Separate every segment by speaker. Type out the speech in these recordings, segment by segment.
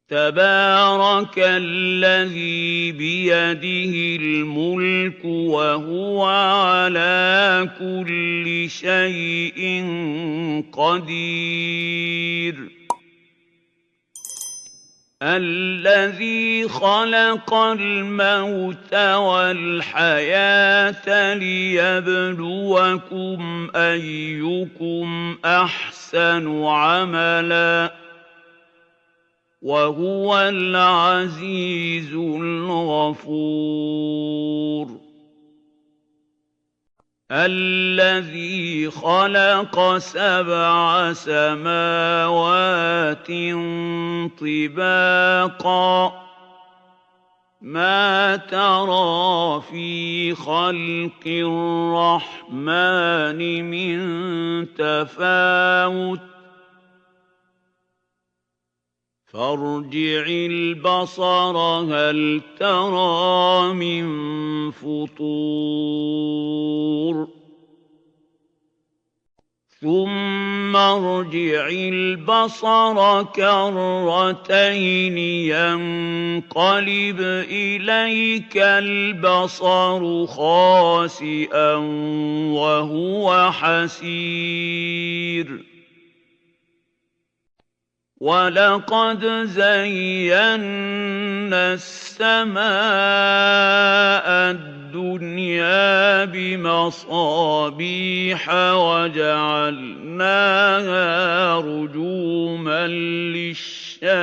Speaker 1: تبارك الذي بيده الملك وهو على كل شيء قدير الذي خلق الموت والحياة ليبلوكم أيكم أحسن عملا وهو العزيز الغفور الذي خلق 7 سماوات طباقا ما ترى في خلق الرحمن من تفاوت فارجع البصر هل ترى من فطور ثم ارجع البصر كرتين ينقلب إليك البصر خاسئا وهو حسير وَلَقَدْ زَيَّنَّا السَّمَاءَ الدُّنْيَا بِمَصَابِيحَ وَجَعَلْنَاهَا رُجُومًا لِّلشَّيَاطِينِ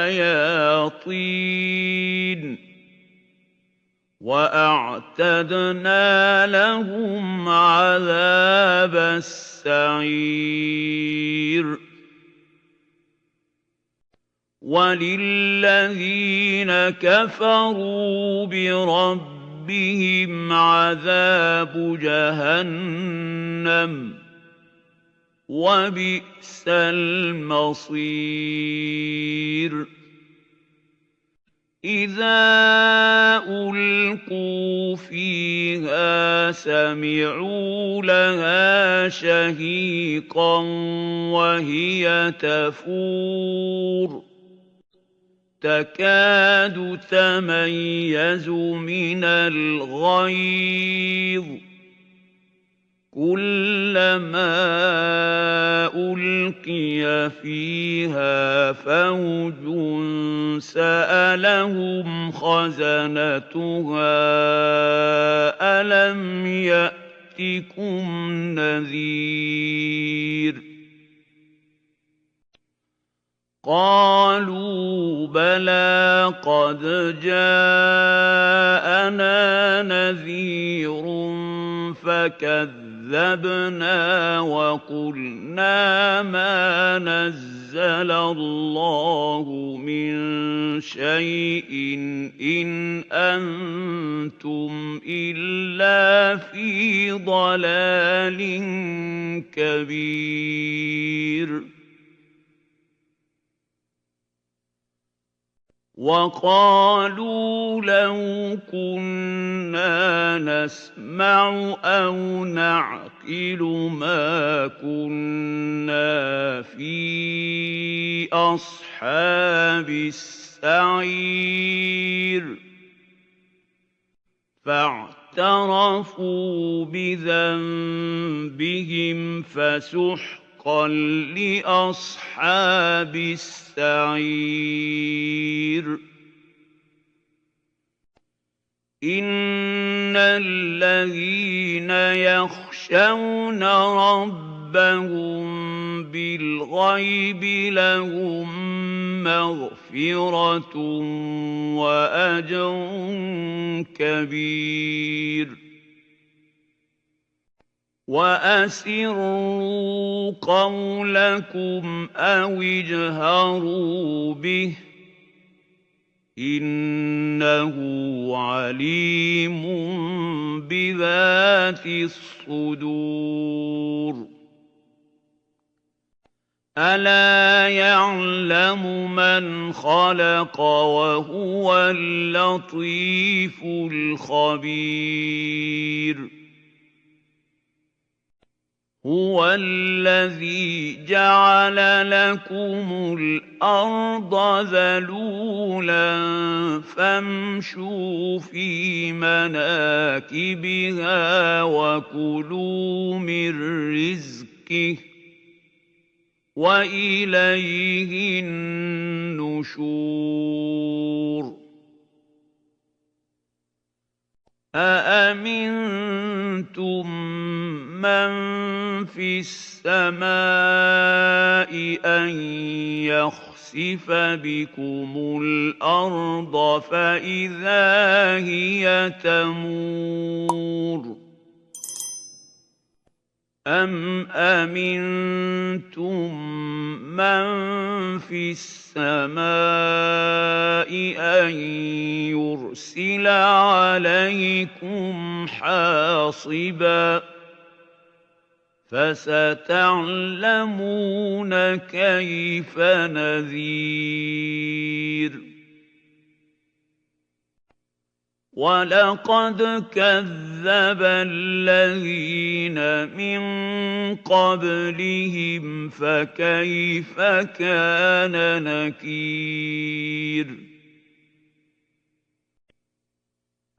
Speaker 1: وَأَعْتَدْنَا لَهُمْ عَذَابَ السَّعِيرِ وَلِلَّذِينَ كَفَرُوا بِرَبِّهِمْ عَذَابُ جَهَنَّمَ ۖ وَبِئْسَ الْمَصِيرُ إِذَا أُلْقُوا فِيهَا سَمِعُوا لَهَا شَهِيقًا وَهِيَ تَفُورُ تَكَادُ تَمَيَّزُ مِنَ الْغَيْظِ كُلَّمَا أُلْقِيَ فِيهَا فَوْجٌ سَأَلَهُمْ خَزَنَتُهَا أَلَمْ يَأْتِكُمْ نَذِيرٌ قَالُوا بَلَىٰ قَدْ جَاءَنَا نَذِيرٌ فَكَذَّبْنَا وَقُلْنَا مَا نَزَّلَ اللَّهُ مِن شَيْءٍ إِنْ أَنتُمْ إِلَّا فِي ضَلَالٍ كَبِيرٍ وَقَالُوا لَوْ كُنَّا نَسْمَعُ أَوْ نَعْقِلُ مَا كُنَّا فِي أَصْحَابِ السَّعِيرِ فَاعْتَرَفُوا بِذَنبِهِمْ فَسُحْقًا لِّأَصْحَابِ السَّعِيرِ إِنَّ الَّذِينَ يَخْشَوْنَ رَبَّهُم بِالْغَيْبِ لَهُم مَّغْفِرَةٌ وَأَجْرٌ كَبِيرٌ وَأَسِرُّوا قَوْلَكُمْ أَوِ اجْهَرُوا بِهِ إِنَّهُ عَلِيمٌ بِذَاتِ الصُّدُورِ أَلَا يَعْلَمُ مَنْ خَلَقَ وَهُوَ اللَّطِيفُ الْخَبِيرُ هُوَ الَّذِي جَعَلَ لَكُمُ الْأَرْضَ ذَلُولًا فَامْشُوا فِي مَنَاكِبِهَا وَكُلُوا مِن رِّزْقِهِ ۖ وَإِلَيْهِ النُّشُورُ أَأَمِنتُم مَّن فِي السَّمَاءِ أَن يَخْسِفَ بِكُمُ الْأَرْضَ فَإِذَا هِيَ تَمُورُ أَمْ أَمِنتُم مَّن فِي السَّمَاءِ أَن يُرْسِلَ عَلَيْكُمْ حَاصِبًا فَسَتَعْلَمُونَ كَيْفَ نَذِيرِ وَلَقَدْ كَذَّبَ الَّذِينَ مِن قَبْلِهِمْ فَكَيْفَ كَانَ نَكِيرِ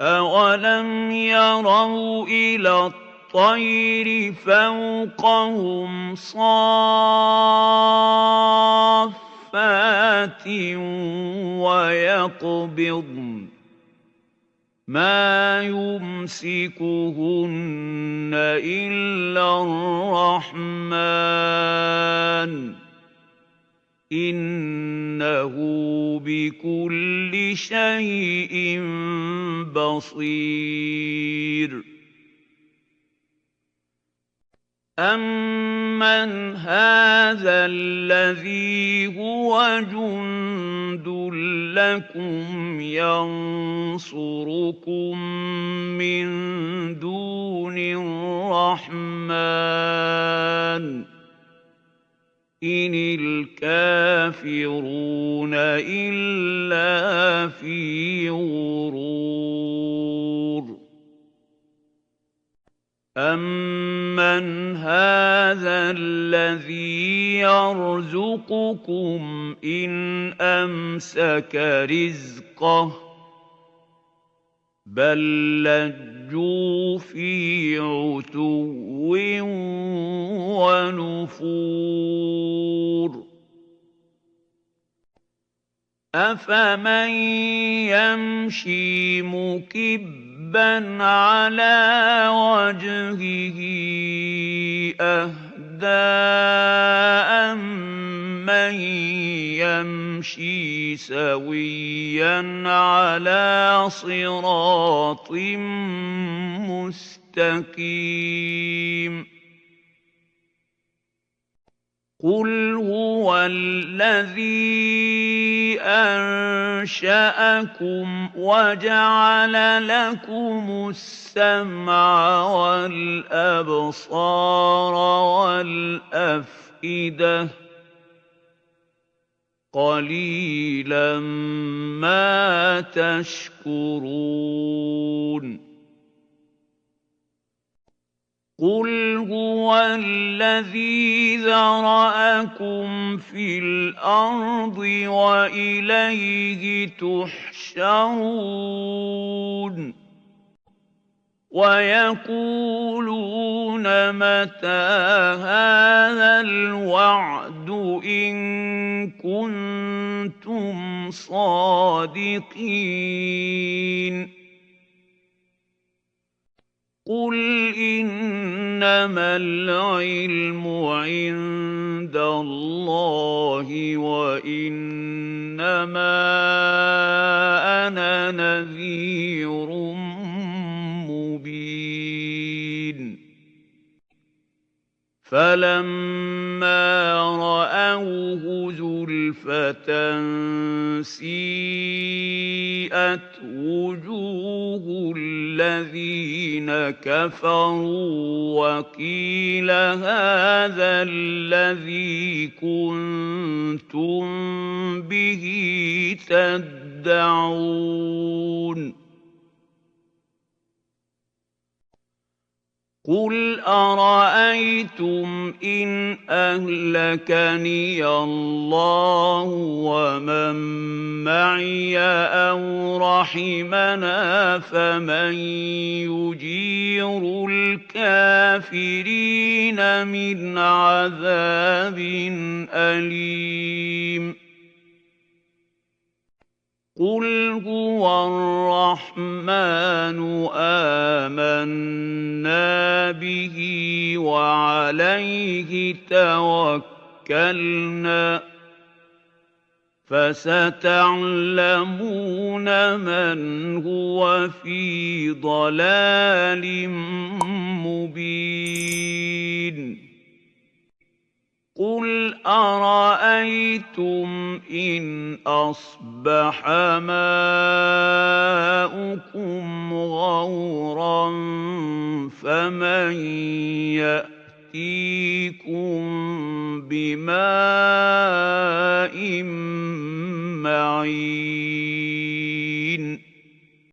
Speaker 1: أَوَلَمْ يَرَوْا إِلَى الطَّيْرِ فَوْقَهُمْ صَافَّاتٍ وَيَقْبِضْنَ مَا يُمْسِكُهُنَّ إِلَّا الرَّحْمَٰنُ ۚ إِنَّهُ بِكُلِّ شَيْءٍ بَصِيرٌ أَمَّنْ هَٰذَا الَّذِي هُوَ جُندٌ لَّكُمْ يَنصُرُكُم مِّن دُونِ الرَّحْمَٰنِ ۚ إِنِ الْكَافِرُونَ إِلَّا فِي غُرُورٍ أَمَّنْ هَٰذَا الَّذِي يَرْزُقُكُمْ إِنْ أَمْسَكَ رِزْقَهُ ۚ بَل لَّجُّوا فِي عُتُوٍّ وَنُفُورٍ أَفَمَن يَمْشِي مُكِبًّا عَلَىٰ وَجْهِهِ أَهْدَىٰ أَمَّن يَمْشِي سَوِيًّا عَلَىٰ صِرَاطٍ مُّسْتَقِيمٍ قُلْ هُوَ الَّذِي أَنشَأَكُمْ وَجَعَلَ لَكُمُ السَّمْعَ وَالْأَبْصَارَ وَالْأَفْئِدَةَ ۖ قَلِيلًا مَّا تَشْكُرُونَ قُلْ هُوَ الَّذِي ذَرَأَكُمْ فِي الْأَرْضِ وَإِلَيْهِ تُحْشَرُونَ وَيَقُولُونَ مَتَىٰ هَٰذَا الْوَعْدُ إِن كُنتُمْ صَادِقِينَ قُلْ إِنَّمَا الْعِلْمُ عِندَ اللَّهِ وَإِنَّمَا أَنَا نَذِيرٌ مُّبِينٌ فَلَمَّا رَأَوْهُ زُلْفَةً سِيئَتْ وُجُوهُ الَّذِينَ كَفَرُوا وَقِيلَ هَٰذَا الَّذِي كُنتُم بِهِ تَدَّعُونَ قُلْ أَرَأَيْتُمْ إِنْ أَهْلَكَنِيَ اللَّهُ وَمَن مَّعِيَ أَوْ رَحِمَنَا فَمَن يُجِيرُ الْكَافِرِينَ مِنْ عَذَابٍ أَلِيمٍ قُلْ هُوَ الرَّحْمَٰنُ آمَنَّا بِهِ وَعَلَيْهِ تَوَكَّلْنَا ۖ فَسَتَعْلَمُونَ مَنْ هُوَ فِي ضَلَالٍ مُّبِينٍ قُلْ أَرَأَيْتُمْ إِنْ أَصْبَحَ مَاؤُكُمْ غَوْرًا فَمَن يَأْتِيكُم بِمَاءٍ مَّعِينٍ